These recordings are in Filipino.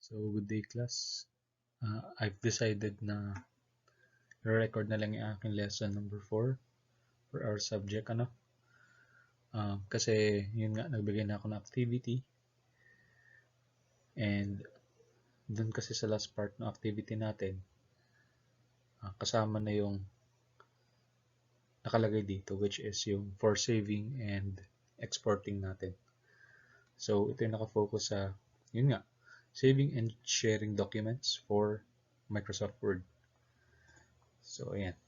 So, good day class. I've decided na record na lang yung aking lesson number 4 for our subject. Kasi yun nga, nagbigay na ako ng activity. And dun kasi sa last part ng activity natin, kasama na yung nakalagay dito, which is yung for saving and exporting natin. So, ito yung nakafocus sa, yun nga, saving and sharing documents for Microsoft Word. So, ayan.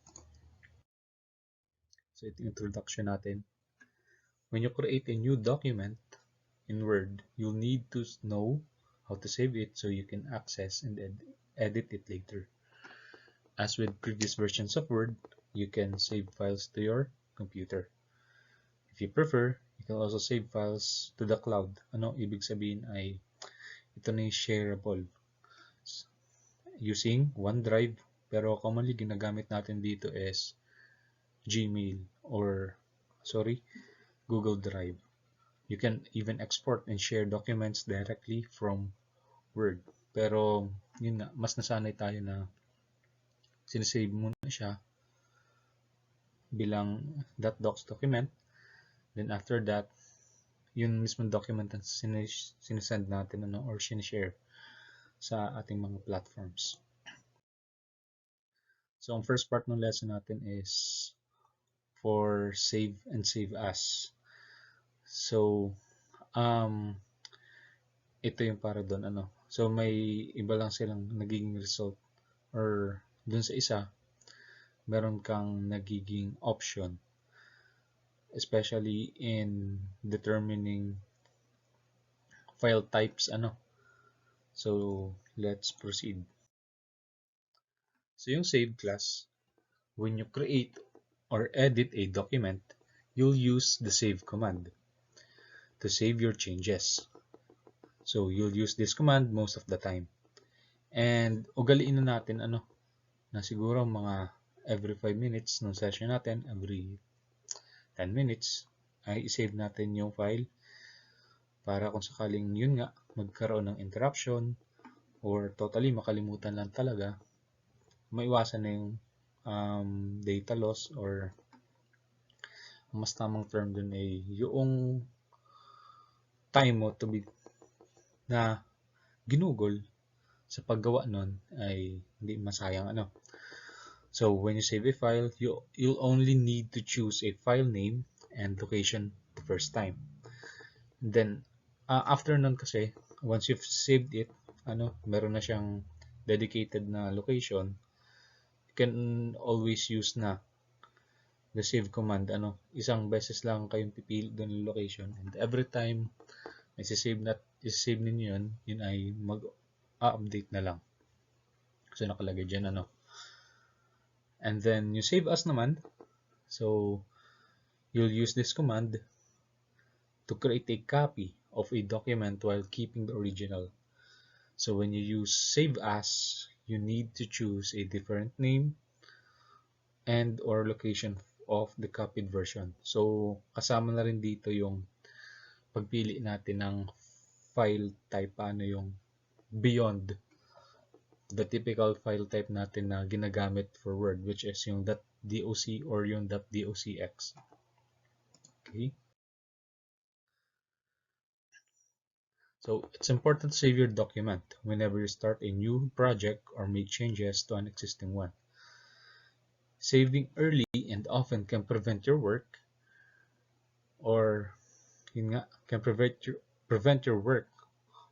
So, ito yung introduction natin. When you create a new document in Word, you'll need to know how to save it so you can access and edit it later. As with previous versions of Word, you can save files to your computer. If you prefer, you can also save files to the cloud. Ano ibig sabihin ay ito na yung shareable using OneDrive, pero commonly ginagamit natin dito is Gmail or Google Drive. You can even export and share documents directly from Word. Pero yun nga, mas nasanay tayo na sinesave muna siya bilang .docs document. Then after that, yun mismong document ang sinesend natin or sinishare sa ating mga platforms. So ang first part ng lesson natin is for save and save as. So ito yung para doon So may iba lang silang nagiging result, or dun sa isa meron kang nagiging option, especially in determining file types So let's proceed. So yung save class, when you create or edit a document, you'll use the save command to save your changes. So you'll use this command most of the time. And ugaliin na natin na siguro mga every 5 minutes ng session natin, every 10 minutes ay i-save natin yung file para kung sakaling yun nga magkaroon ng interruption or totally makalimutan lang talaga, maiwasan na yung data loss, or mas tamang term dun ay yung time mo to be na ginugol sa paggawa nun ay hindi masayang So when you save a file, you'll only need to choose a file name and location the first time. And then after nun kasi, once you've saved it, meron na siyang dedicated na location, you can always use na the save command. Isang beses lang kayong pipili doon ng location, and every time isi-save ninyo yun ay mag-update na lang. So nakalagay dyan And then you save as naman. So you'll use this command to create a copy of a document while keeping the original. So when you use save as, you need to choose a different name and or location of the copied version. So kasama na rin dito yung pagpili natin ng file type, yung beyond the typical file type natin na ginagamit for Word, which is yung .doc or yung .docx. Okay. So it's important to save your document whenever you start a new project or make changes to an existing one. Saving early and often can prevent your work, or can prevent your work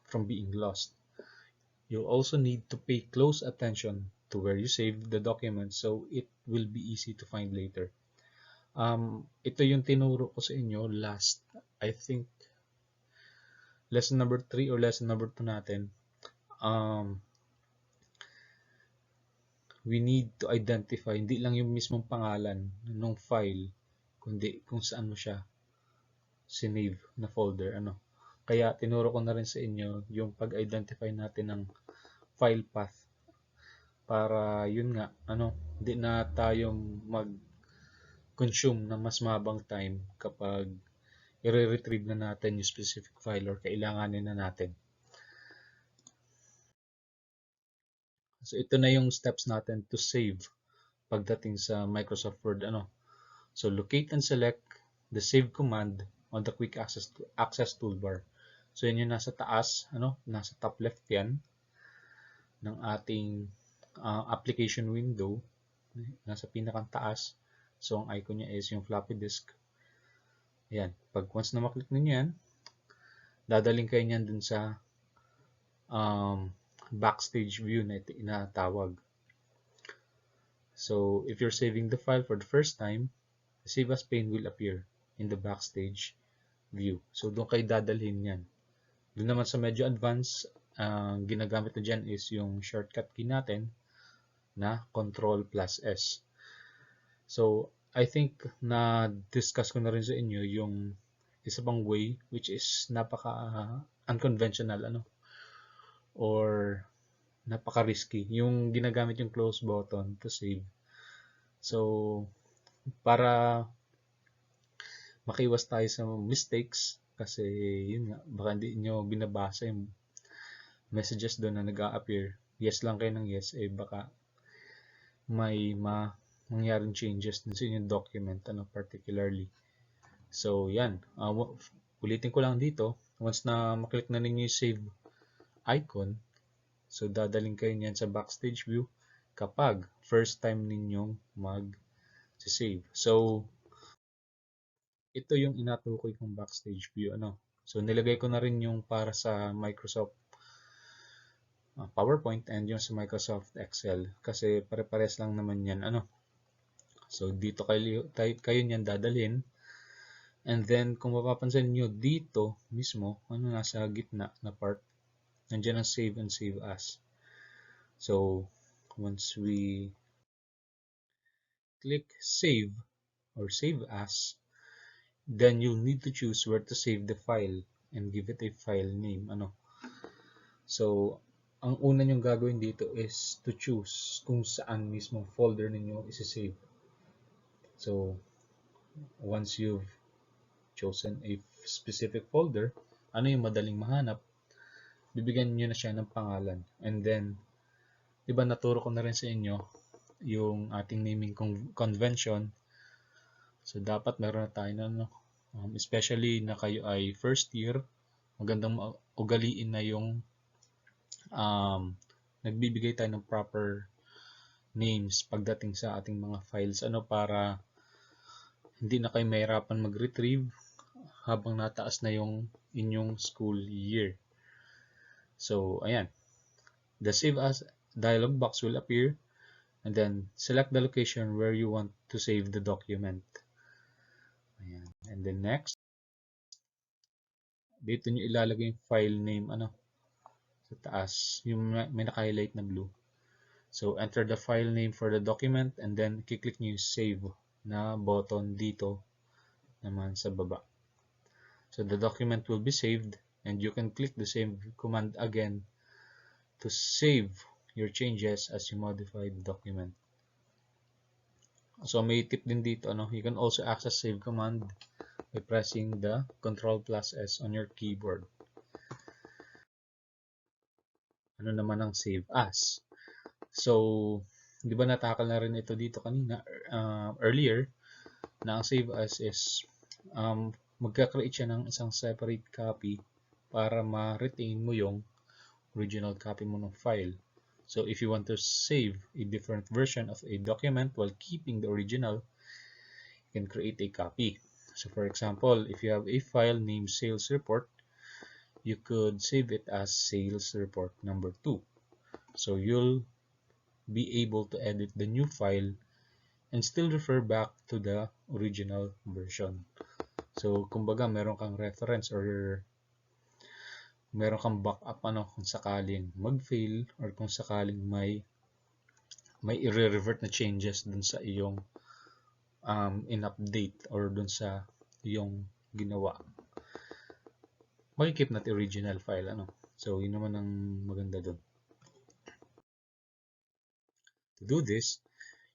from being lost. You'll also need to pay close attention to where you save the document so it will be easy to find later. Ito yung tinuro ko sa inyo last, I think, lesson number 3 or lesson number 2 natin. We need to identify hindi lang yung mismong pangalan ng file, kundi kung saan mo siya sinave na folder. Kaya tinuro ko na rin sa inyo yung pag-identify natin ng file path para yun nga hindi na tayo mag-consume ng mas mabang time kapag i-retrieve na natin yung specific file or kailanganin na natin. So ito na yung steps natin to save pagdating sa Microsoft Word. So locate and select the save command on the quick access toolbar. So yun yung nasa taas, nasa top left yan ng ating application window, nasa pinakang taas. So ang icon niya is yung floppy disk. Ayan, pag once na maklik ninyo yan, dadaling kayo niyan dun sa backstage view na inatawag. So if you're saving the file for the first time, the Save As pane will appear in the backstage view. So doon kayo dadalhin yan. Doon naman sa medyo advanced, ginagamit na dyan is yung shortcut key natin na Ctrl+S. So I think na discuss ko na rin sa inyo yung isa pang way which is napaka unconventional or napaka risky, yung ginagamit yung close button to save. So para makiwas tayo sa mistakes, kasi yun nga, baka hindi nyo binabasa yung messages doon na nag-a-appear, yes lang kayo ng yes, baka may mangyaring changes dun sa inyong document particularly. So yan, ulitin ko lang dito, once na maklik na ninyo yung save icon, so dadaling kayo niyan sa backstage view kapag first time ninyong mag-save. So ito yung inatukoy kong backstage view. So nilagay ko na rin yung para sa Microsoft PowerPoint and yung sa Microsoft Excel kasi pare-pares lang naman yan. So dito kayo niyan dadalhin. And then kung mapapansin niyo dito mismo, nasa gitna na part, nandiyan ang save and save as. So once we click save or save as, then you'll need to choose where to save the file and give it a file name. So ang una nyong gagawin dito is to choose kung saan mismong folder ninyo isi-save. So once you've chosen a specific folder, yung madaling mahanap, bibigyan nyo na siya ng pangalan. And then, diba naturo ko na rin sa inyo yung ating naming convention. So dapat meron na tayo na especially na kayo ay first year, magandang ugaliin na yung nagbibigay tayo ng proper names pagdating sa ating mga files para hindi na kayo mahirapan mag-retrieve habang nataas na yung inyong school year. So ayan, the save as dialog box will appear, and then select the location where you want to save the document. Ayan. And then next, dito nyo ilalagay yung file name sa taas, yung may naka-highlight na blue. So enter the file name for the document and then kiklik nyo yung save na button dito naman sa baba. So the document will be saved and you can click the save command again to save your changes as you modify the document. So may tip din dito, you can also access save command by pressing the Ctrl+S on your keyboard. Ano naman ang save as? So, di ba natakal na rin ito dito kanina, earlier, na ang save as is magka-create siya ng isang separate copy para ma-retain mo yung original copy mo ng file. So if you want to save a different version of a document while keeping the original, you can create a copy. So for example, if you have a file named sales report, you could save it as sales report number 2. So you'll be able to edit the new file and still refer back to the original version. So kumbaga meron kang reference or meron kang backup kung sakaling mag-fail or kung sakaling may i-revert na changes dun sa iyong in-update or dun sa iyong ginawa. Makikip natin original file So yun naman ang maganda dun. To do this,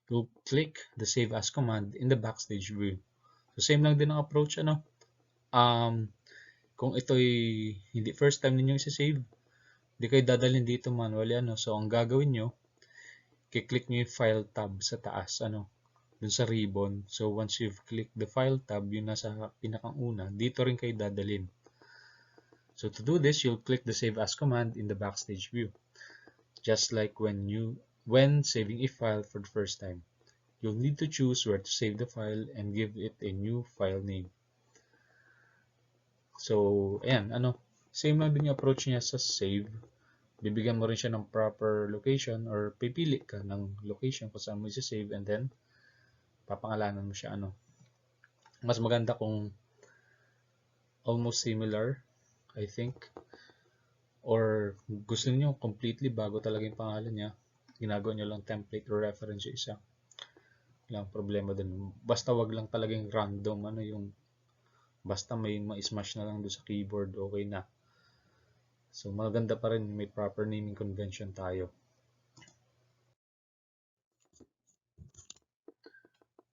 you'll click the save as command in the backstage view. So same lang din ang approach kung ito'y hindi first time ninyo i-save, di kayo dadalhin dito manually So ang gagawin nyo, kiklik nyo yung file tab sa taas, dun sa ribbon. So once you've clicked the file tab, yun nasa pinakang una, dito rin kayo dadalhin. So to do this, you'll click the Save As command in the Backstage view. Just like when saving a file for the first time. You'll need to choose where to save the file and give it a new file name. So, ayan, same lang din yung approach niya sa save. Bibigyan mo rin siya ng proper location or pipili ka ng location kung saan mo i-save and then papangalanan mo siya, Mas maganda kung almost similar, I think. Or gusto niyo completely bago talaga yung pangalan niya, ginagawa niyo lang template or reference yung isa. Walang problema dun. Basta wag lang talagang random, basta may ma-smash na lang doon sa keyboard, okay na. So maganda pa rin may proper naming convention tayo.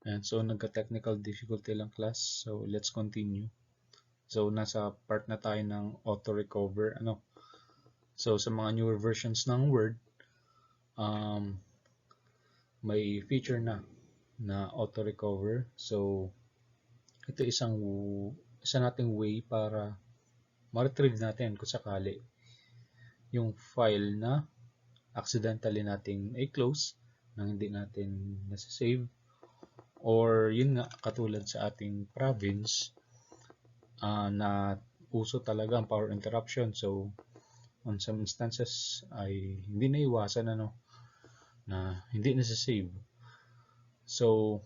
And so nagka-technical difficulty lang class. So let's continue. So nasa part na tayo ng auto recover, So sa mga newer versions ng Word, may feature na auto recover. So ito isa nating way para ma-retrieve natin kung sakali yung file na accidentally nating i-close nang hindi natin nasa-save, or yun nga katulad sa ating province na uso talaga ang power interruption. So on some instances ay hindi na iwasan na hindi nasa-save. So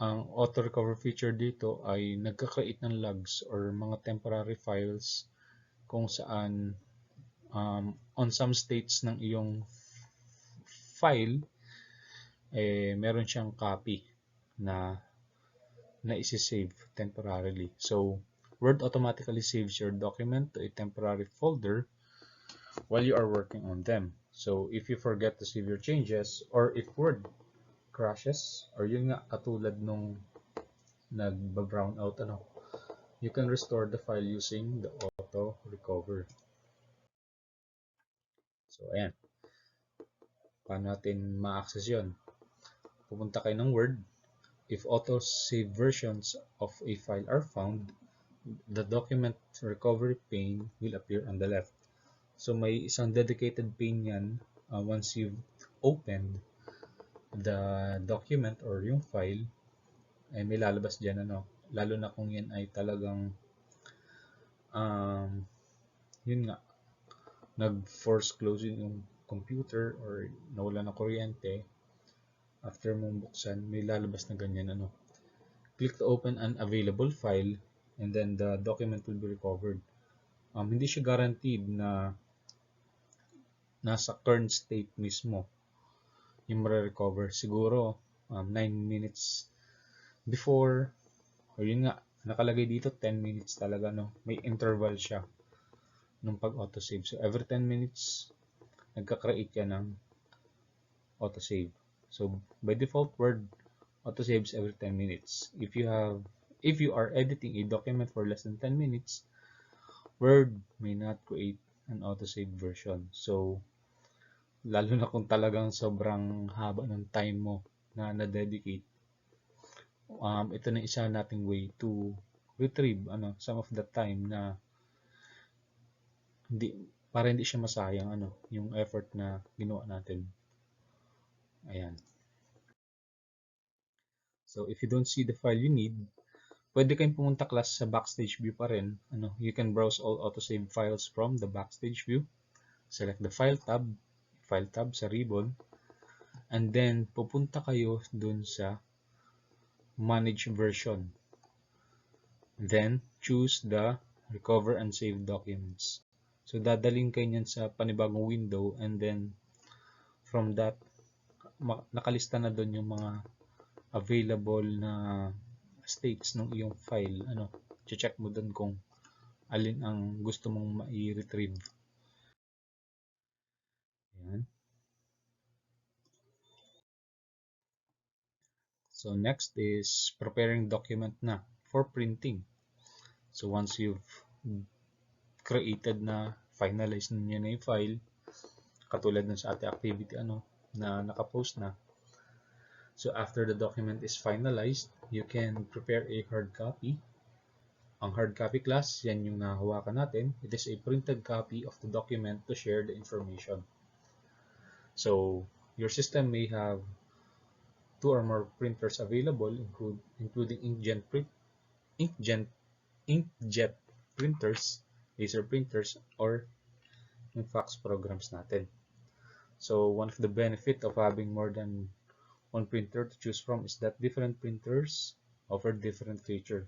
ang auto recover feature dito ay nagka-create ng logs or mga temporary files kung saan on some states ng iyong file meron siyang copy na isi-save temporarily. So Word automatically saves your document to a temporary folder while you are working on them. So if you forget to save your changes, or if Word crashes, or yun nga katulad nung nagba-brown out, you can restore the file using the auto recover. So ayan, paano natin ma-access yun? Pupunta kayo ng Word. If auto save versions of a file are found, the document recovery pane will appear on the left. So may isang dedicated pane yan once you've opened the document or yung file, ay may lalabas dyan, lalo na kung yan ay talagang yun nga nag-force closing yung computer or nawala ng kuryente. After mong buksan, may lalabas na ganyan, click to open an available file and then the document will be recovered. Hindi siya guaranteed na nasa current state mismo yung ma-recover. Siguro 9 minutes before, or yun nga nakalagay dito 10 minutes talaga, may interval siya nung pag-autosave. So every 10 minutes nagka-create yan ng autosave. So by default, Word autosaves every 10 minutes. If you are editing a document for less than 10 minutes, Word may not create an autosave version. So lalo na kung talagang sobrang haba ng time mo na na-dedicate, ito na isa nating way to retrieve some of the time na para hindi siya masayang yung effort na ginawa natin. Ayan. So if you don't see the file you need, pwede kayong pumunta class sa Backstage view pa rin. You can browse all autosave files from the Backstage view. Select the file tab sa ribbon, and then pupunta kayo dun sa manage version. Then choose the recover and save documents. So dadalhin kayo niyan sa panibagong window, and then from that nakalista na doon yung mga available na states ng iyong file. Check mo doon kung alin ang gusto mong ma-retrieve. Ayan. So next is preparing document na for printing. So once you've created na, finalize niyo na yung file, katulad ng sa ating activity, na nakapost na. So after the document is finalized, you can prepare a hard copy. Ang hard copy class, yan yung nahawakan natin. It is a printed copy of the document to share the information. So your system may have 2 or more printers available, including inkjet printers, laser printers, or yung fax programs natin. So one of the benefit of having more than one printer to choose from is that different printers offer different feature.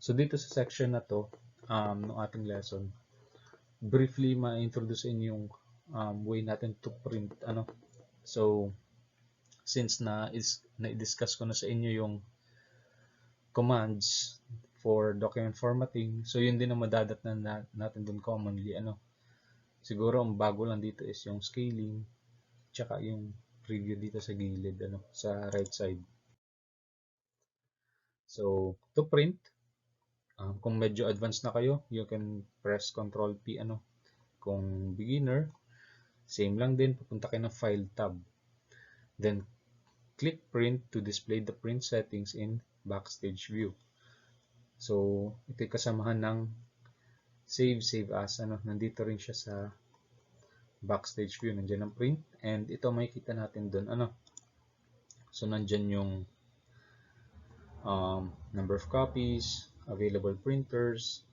So dito sa section na to, ng ating lesson, briefly ma-introduce in yung way natin to print. So since na-discuss ko na sa inyo yung commands for document formatting, so yun din ang madadatnan natin dun commonly. Siguro ang bago lang dito is yung scaling, tsaka yung preview dito sa gilid, sa right side. So to print, kung medyo advanced na kayo, you can press Ctrl P. Kung beginner, same lang din, pupunta kayo ng File tab. Then click Print to display the print settings in Backstage View. So ito'y kasamahan ng Save As. Nandito rin siya sa Backstage View. Nandiyan ang print, and ito makikita natin doon. So nandiyan yung number of copies, available printers.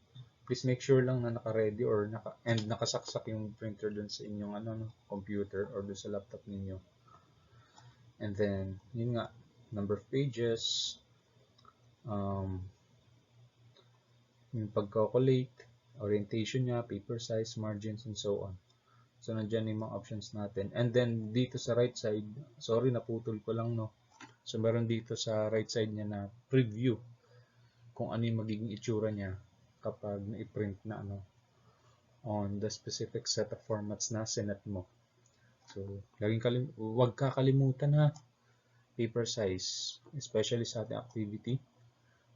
Please make sure lang na naka-ready or nakasaksak yung printer dun sa inyong computer or dun sa laptop ninyo. And then, yun nga, number of pages, yung pag-calculate, orientation niya, paper size, margins, and so on. So, nandiyan yung mga options natin. And then, dito sa right side, sorry, naputol ko lang, no? So, meron dito sa right side niya na preview kung ano yung magiging itsura niya kapag na-print na on the specific set of formats na sinet mo. So, huwag kakalimutan na paper size, especially sa ating activity.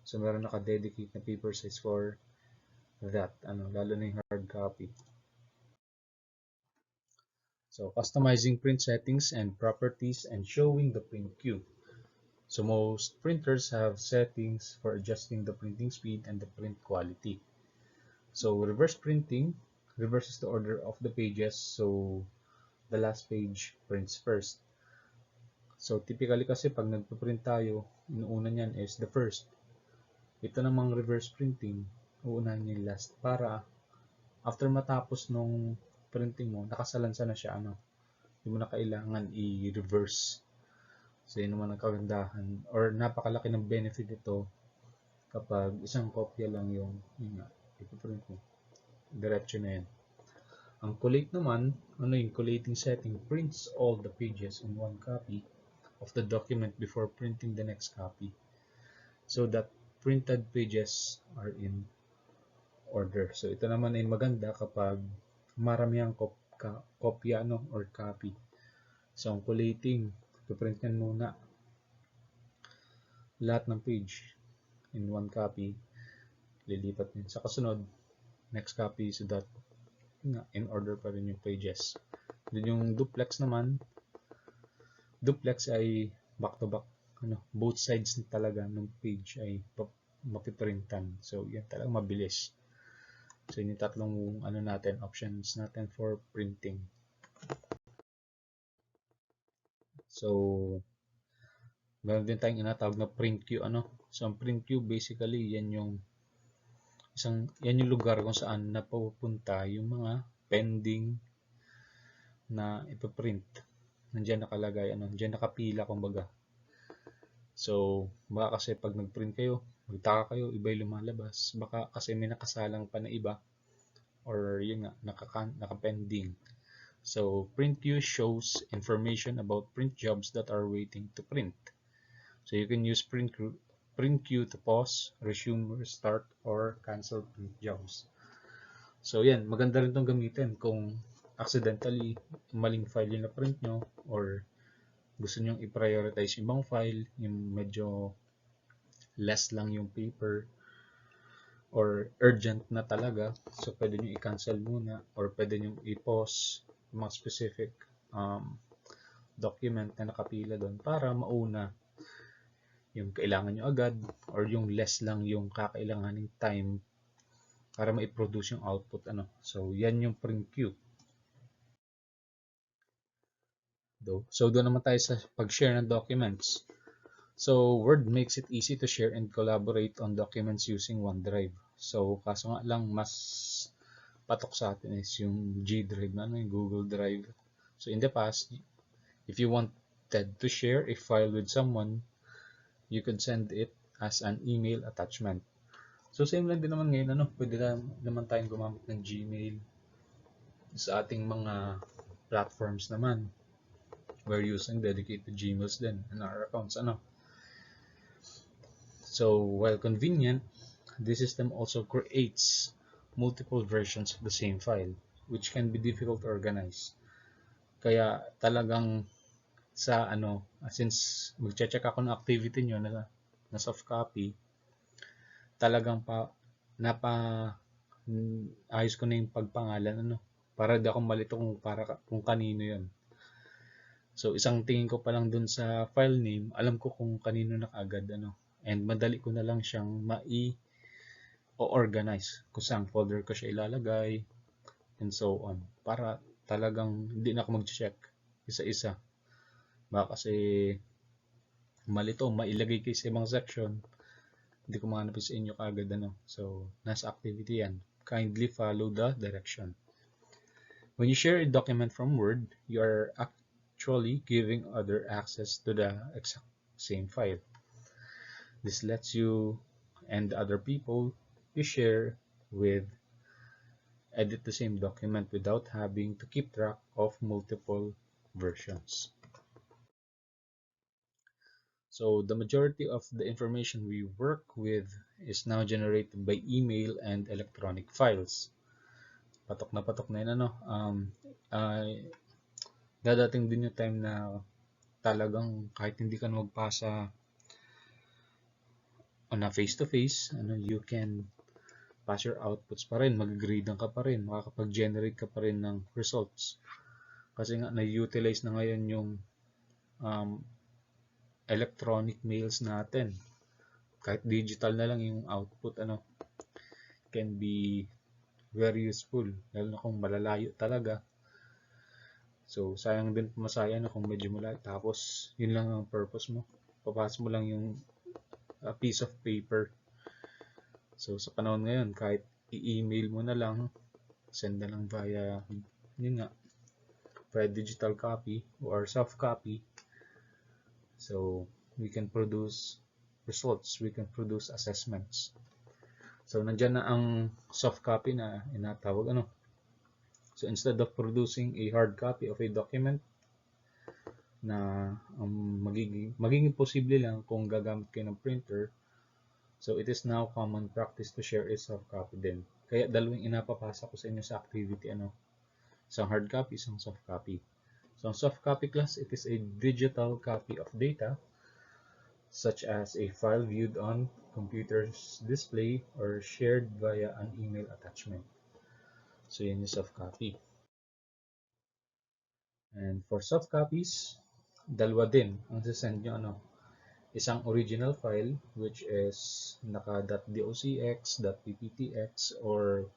So, meron naka-dedicate na paper size for that, lalo na yung hard copy. So, customizing print settings and properties and showing the print queue. So most printers have settings for adjusting the printing speed and the print quality. So reverse printing reverses the order of the pages, so the last page prints first. So typically kasi pag nagpo-print tayo, inuuna niyan is the first. Ito namang reverse printing, uunahin niya yung last para after matapos nung printing mo, nakasalansa na siya, hindi mo na kailangan i-reverse. So yun naman ang kagandahan or napakalaki ng benefit ito kapag isang kopya lang yung ipiprint mo. Diretso na yan. Ang collate naman, yung collating setting prints all the pages in one copy of the document before printing the next copy. So that printed pages are in order. So ito naman ay maganda kapag maramihang kopya or copy. So ang collating, ipiprint yan muna lahat ng page in one copy, lilipat din sa kasunod, next copy, so that in order pa rin yung pages. Then yung duplex naman, duplex ay back to back, both sides talaga ng page ay mapiprintan. So yan talaga mabilis. So yun yung tatlong natin, options natin for printing. So meron din tayong inatawag na print queue. So ang print queue basically yan yung lugar kung saan napupunta yung mga pending na ipaprint. Nandiyan nakalagay, nandiyan nakapila kumbaga. So baka kasi pag nagprint kayo, magtaka kayo, iba yung lumalabas. Baka kasi may nakasalang pa na iba or yun nga, nakapending. So print queue shows information about print jobs that are waiting to print. So you can use print queue to pause, resume, restart, or cancel print jobs. So yan, maganda rin itong gamitin kung accidentally maling file yung na-print nyo or gusto nyo i-prioritize yung ibang file, yung medyo less lang yung paper or urgent na talaga. So pwede nyo i-cancel muna or pwede nyo i-pause mga specific document na nakapila doon para mauna yung kailangan nyo agad or yung less lang yung kakailanganing time para ma-produce yung output. So, yan yung print queue. So, doon naman tayo sa pag-share ng documents. So, Word makes it easy to share and collaborate on documents using OneDrive. So, kaso nga lang, mas patok sa atin is yung G Drive, yung Google Drive. So, in the past, if you wanted to share a file with someone, you could send it as an email attachment. So, same lang din naman ngayon, pwede naman tayong gumamit ng Gmail sa ating mga platforms naman. We're using dedicated Gmails din in our accounts. So, while convenient, this system also creates multiple versions of the same file, which can be difficult to organize. Kaya talagang sa since magche-check ako ng activity nyo na soft copy, talagang ayos ko na yung pagpangalan para di ako malito kung kanino yon. So isang tingin ko pa lang dun sa file name, alam ko kung kanino na kaagad and madali ko na lang siyang organize kung saan folder ko siya ilalagay and so on, para talagang hindi na ako mag-check isa-isa. Baka kasi malito, mailagay kayo sa ibang section, hindi ko mahanapin sa inyo kaagad So, nasa activity yan. Kindly follow the direction. When you share a document from Word, you are actually giving other access to the exact same file. This lets you and the other people you share with edit the same document without having to keep track of multiple versions. So the majority of the information we work with is now generated by email and electronic files. Patok na yun dadating din yung time na talagang kahit hindi ka magpasa on a face-to-face, you can pass your outputs pa rin, mag-grade ka pa rin, makakapag-generate ka pa rin ng results. Kasi nga, na-utilize na ngayon yung electronic mails natin. Kahit digital na lang yung output, can be very useful, lalo na kung malalayo talaga. So, sayang din pumasaya kung medyo malayo. Tapos, yun lang ang purpose mo. Papasok mo lang yung piece of paper. So, sa panahon ngayon, kahit i-email mo na lang, send na lang via, via digital copy or soft copy. So, we can produce results. We can produce assessments. So, nandyan na ang soft copy na inatawag. So, instead of producing a hard copy of a document na magiging posible lang kung gagamit kayo ng printer, so it is now common practice to share a soft copy din. Kaya dalawang inapapasa ko sa inyo sa activity, isang hard copy, isang soft copy. So, ang soft copy class, it is a digital copy of data such as a file viewed on computer's display or shared via an email attachment. So, yun yung soft copy. And for soft copies, dalawa din ang sasend nyo, isang original file which is naka.docx, .pptx, or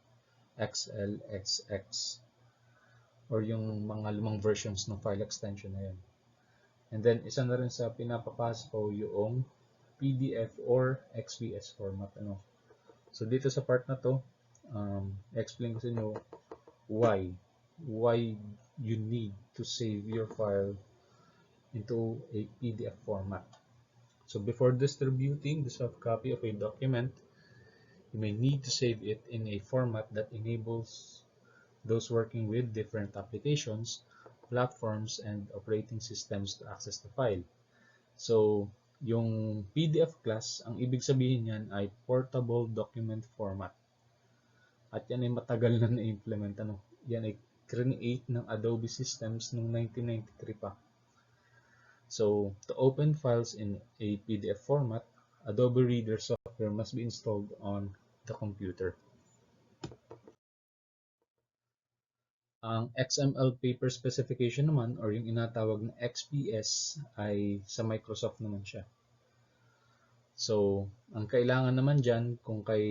xlsx, or yung mga lumang versions ng file extension na yun. And then, isa na rin sa pinapapasa ko yung PDF or XPS format. So, dito sa part na to, explain ko sa inyo why you need to save your file into a PDF format. So, before distributing the soft copy of a document, you may need to save it in a format that enables those working with different applications, platforms, and operating systems to access the file. So, yung PDF class, ang ibig sabihin yan ay Portable Document Format. At yan ay matagal na na-implement. Yan ay create ng Adobe Systems noong 1993 pa. So, to open files in a PDF format, Adobe Reader software must be installed on the computer. Ang XML paper specification naman or yung inatawag na XPS ay sa Microsoft naman siya. So, ang kailangan naman dyan kung kay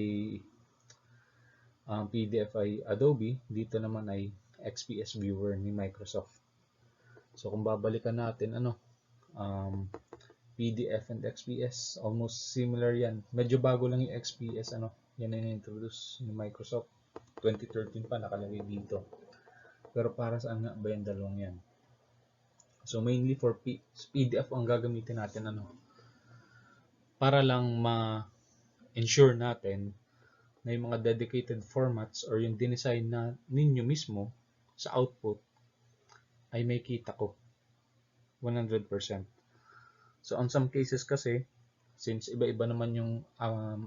PDF ay Adobe, dito naman ay XPS Viewer ni Microsoft. So, kung babalikan natin, PDF and XPS, almost similar yan. Medyo bago lang yung XPS, yan ay na-introduce ni Microsoft. 2013 pa nakalagay dito. Pero para saan nga ba yung dalawang yan? So, mainly for PDF ang gagamitin natin, para lang ma-ensure natin na yung mga dedicated formats or yung dinesign na ninyo mismo sa output ay may kita ko 100%. So on some cases kasi, since iba-iba naman yung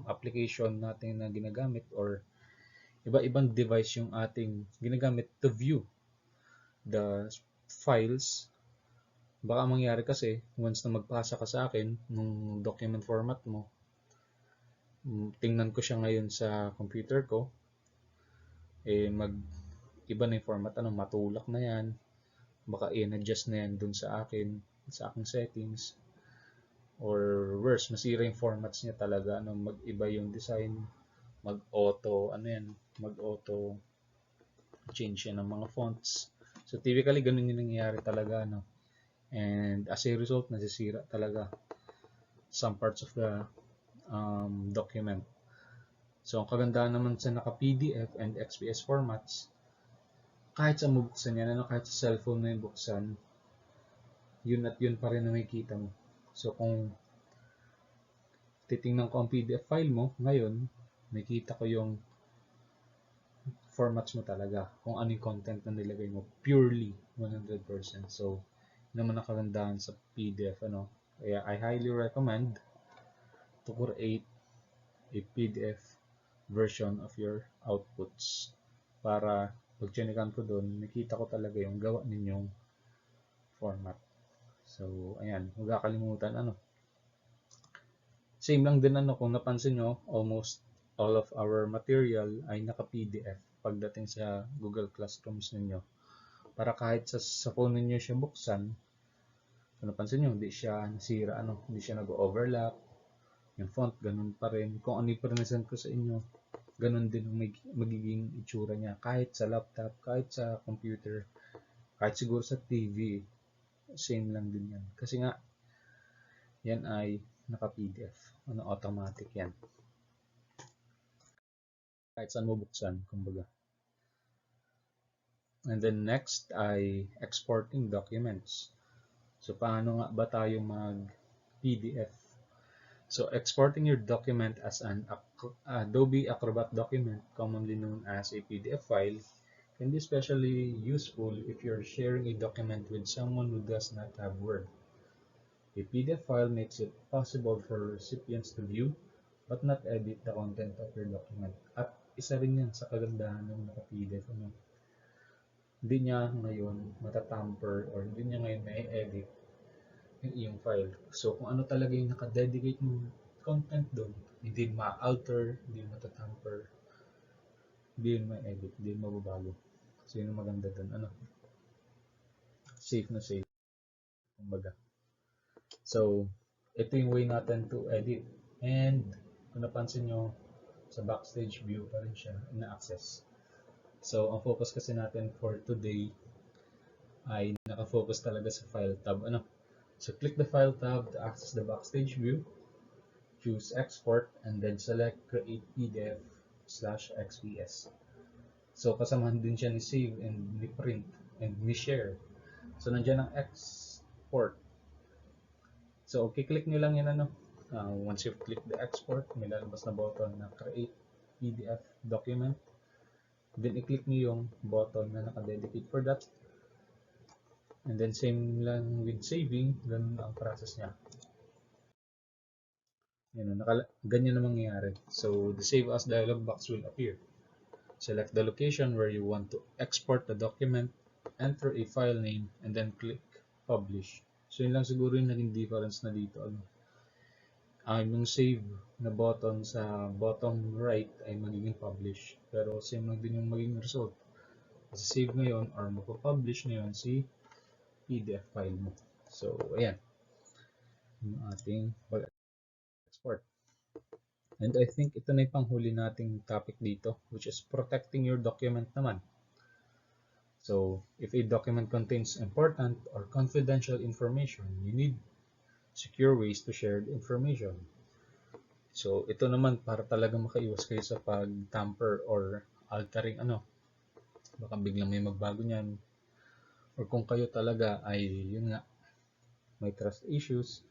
application natin na ginagamit or iba-ibang device yung ating ginagamit to view the files, baka mangyari kasi once na magpasa ka sa akin nung document format mo, tingnan ko siya ngayon sa computer ko, iba na yung format, matulak na yan, baka i-adjust na yan dun sa aking settings, or worse, masira yung formats niya talaga, mag-iba yung design, mag-auto change yan ng mga fonts. So typically ganun yung nangyayari talaga, and as a result, nasisira talaga some parts of the document. So ang kagandahan naman sa naka-PDF and XPS formats, kahit sa mo buksan yan, kahit sa cellphone mo yung buksan, yun at yun pa rin na makikita mo. So kung titingnan ko ang PDF file mo ngayon, makikita ko yung formats mo talaga, kung ano yung content na nilagay mo, purely 100%. So naman ang kagandahan sa PDF, Kaya I highly recommend to create a PDF version of your outputs para pag chinikan ko doon, nakita ko talaga yung gawa ninyong format. So, ayan, huwag kakalimutan, Same lang din, kung napansin nyo, almost all of our material ay naka-PDF pagdating sa Google Classrooms ninyo. Para kahit sa phone ninyo siya buksan, kung napansin nyo, hindi siya nasira, hindi siya nag-overlap, yung font, ganun pa rin. Kung ano yung present ko sa inyo, ganun din ang magiging itsura niya. Kahit sa laptop, kahit sa computer, kahit siguro sa TV, same lang din yan. Kasi nga, yan ay naka-PDF. Automatic yan. Kahit saan mo buksan, kumbaga. And then next ay exporting documents. So, paano nga ba tayo mag-PDF? So, exporting your document as an Adobe Acrobat document, commonly known as a PDF file, can be especially useful if you're sharing a document with someone who does not have Word. A PDF file makes it possible for recipients to view but not edit the content of your document. At isa rin yan sa kagandahan ng naka-PDF. Hindi niya ngayon matatamper or hindi niya ngayon may-edit yung iyong file. So kung ano talaga yung naka-dedicate mong content doon, hindi ma-alter, hindi matatamper, hindi yun ma-edit, hindi yun mababago. So yun ang maganda doon. Safe na safe. Kumbaga. So, ito yung way natin to edit. And, kung napansin nyo, sa backstage view pa rin siya ina-access. So, ang focus kasi natin for today ay naka-focus talaga sa file tab. So, click the file tab to access the backstage view. Choose export and then select create PDF/XPS. So, kasamahan din siya ni save and ni print and ni share. So, nandiyan ang export. So, okay-click nyo lang yan, once you click the export, may lalabas na button na create PDF document. Then, i-click nyo yung button na naka-dedicate for that. And then, same lang with saving, ganun ang process niya. Yan, ganyan na mangyayari. So, the Save As dialog box will appear. Select the location where you want to export the document, enter a file name, and then click Publish. So, yun lang siguro yung naging difference na dito. Yung save na button sa bottom right ay magiging publish. Pero same lang din yung magiging result. save ngayon or mapapublish ngayon si PDF file mo. So, ayan, yung ating pag-export. And I think ito na yung panghuli nating topic dito, which is protecting your document naman. So, if a document contains important or confidential information, you need secure ways to share the information. So, ito naman para talaga makaiwas kayo sa pag-tamper or altering baka biglang may magbago niyan. Or kung kayo talaga ay, yun nga, may trust issues,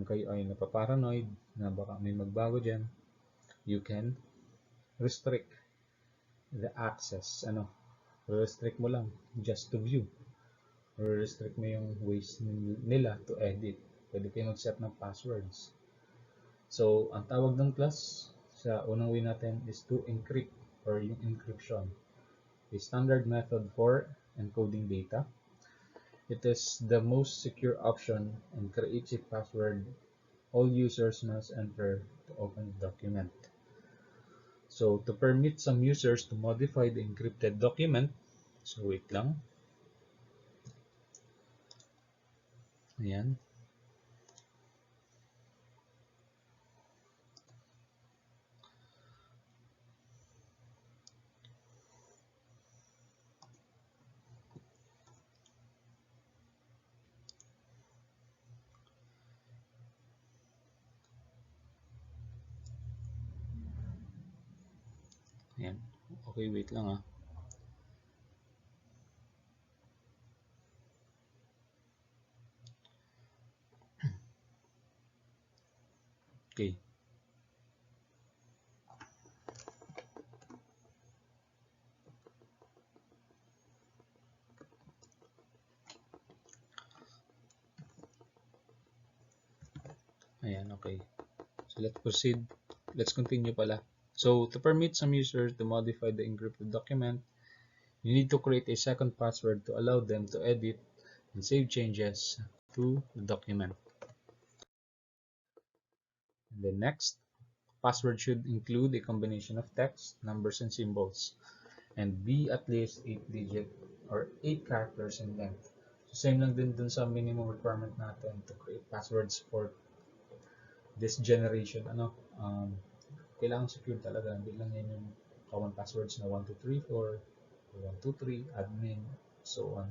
kayo ay napaparanoid na baka may magbago dyan, you can restrict the access. Restrict mo lang just to view. Or restrict mo yung ways nila to edit. Pwede kayo mag-set ng passwords. So, ang tawag ng class sa unang way natin is to encrypt or yung encryption. A standard method for encoding data. It is the most secure option and creates a password all users must enter to open the document. So, to permit some users to modify the encrypted document, so wait lang. Ayan. Ayan. Okay, wait lang ah. Okay. Ayan, okay. So let's proceed. Let's continue pala. So to permit some users to modify the encrypted document, you need to create a second password to allow them to edit and save changes to the document. And then next, password should include a combination of text, numbers, and symbols, and be at least 8-digit or 8 characters in length. So same lang din dun sa minimum requirement natin to create passwords for this generation. Kailangan secure talaga. Hindi lang yan yung common passwords na 1234, 123, admin, so on.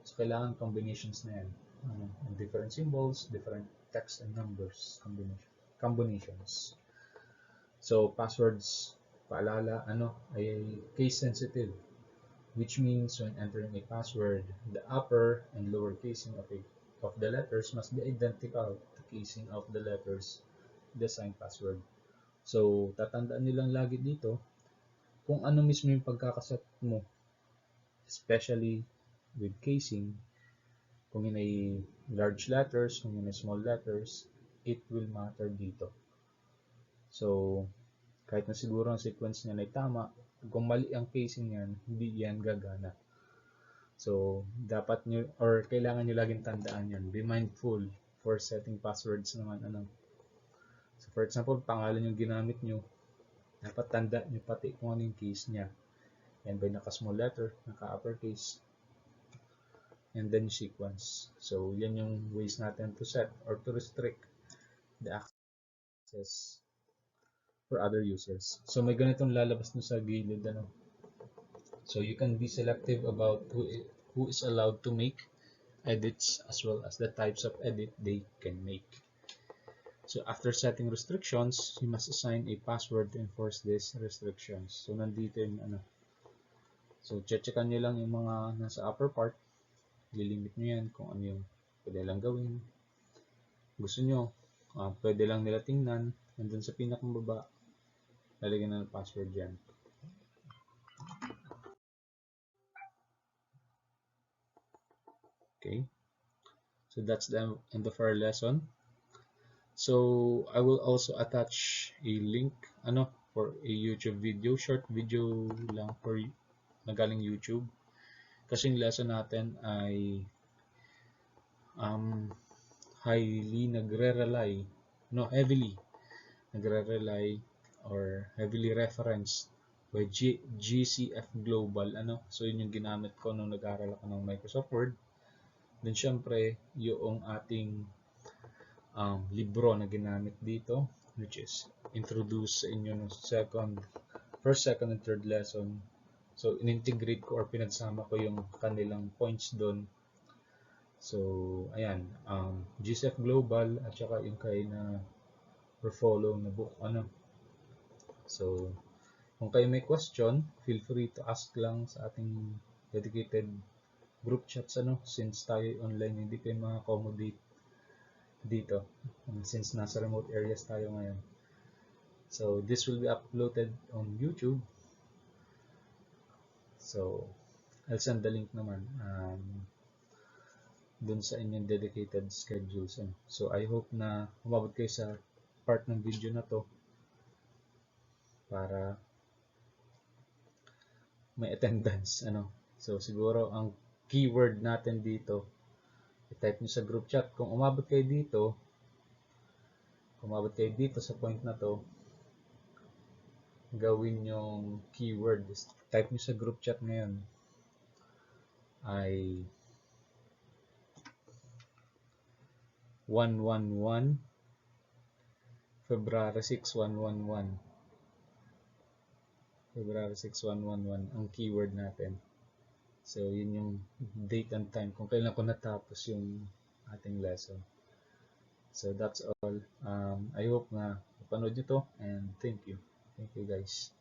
So kailangan combinations na yan. Different symbols, different text and numbers combinations. So passwords, paalala, ay case sensitive, which means when entering a password, the upper and lower casing of the letters must be identical to casing of the letters the assigned password. So, tatandaan nilang lagi dito kung ano mismo yung pagkakaset mo, especially with casing. Kung yun ay large letters, kung yun ay small letters, it will matter dito. So, kahit na siguro ang sequence niya ay tama, kung mali ang casing niyan, hindi yan gagana. So, dapat nyo, or kailangan nyo laging tandaan yan. Be mindful for setting passwords naman. So, for example, pangalan yung ginamit nyo, dapat tanda nyo pati kung ano yung case niya. Yan by naka-small letter, naka-uppercase, and then sequence. So, yan yung ways natin to set or to restrict the access for other users. So, may ganitong lalabas na sa gilid. So, you can be selective about who is allowed to make edits as well as the types of edit they can make. So after setting restrictions, you must assign a password to enforce these restrictions. So nandito yung So checkan nyo lang yung mga nasa upper part. Lilimit nyo yan kung ano yung pwede lang gawin. Gusto nyo, pwede lang nila tingnan. And then sa pinakababa, lalagyan na ng password dyan. Okay. So that's the end of our lesson. So I will also attach a link for a YouTube video, short video lang for nagaling YouTube. Kasi yung lesson natin ay heavily nagre-rely or heavily referenced by GCF Global, so yun yung ginamit ko nung nag-aaral ako ng Microsoft Word. Then syempre yung ating libro na ginamit dito, which is introduce sa inyo ng first, second, and third lesson. So in-integrate ko or pinagsama ko yung kanilang points doon. So ayan, GCF Global at saka yung kay na follow na book, So kung kayo may question, feel free to ask lang sa ating dedicated group chats, since tayo online, hindi kayo ma-accommodate dito since nasa remote areas tayo ngayon. So this will be uploaded on YouTube. So I'll send the link naman dun sa inyong dedicated schedules. So I hope na umabot kayo sa part ng video na to para may attendance. So siguro ang keyword natin dito, i-type nyo sa group chat. Kung umabot kayo dito sa point na to, gawin yung keyword, type nyo sa group chat ngayon ay 111 February 6, 111 February 6, 111 ang keyword natin. So yun yung date and time kung kailan ko natapos yung ating lesson. So that's all. I hope na mapanood nyo to, and thank you guys.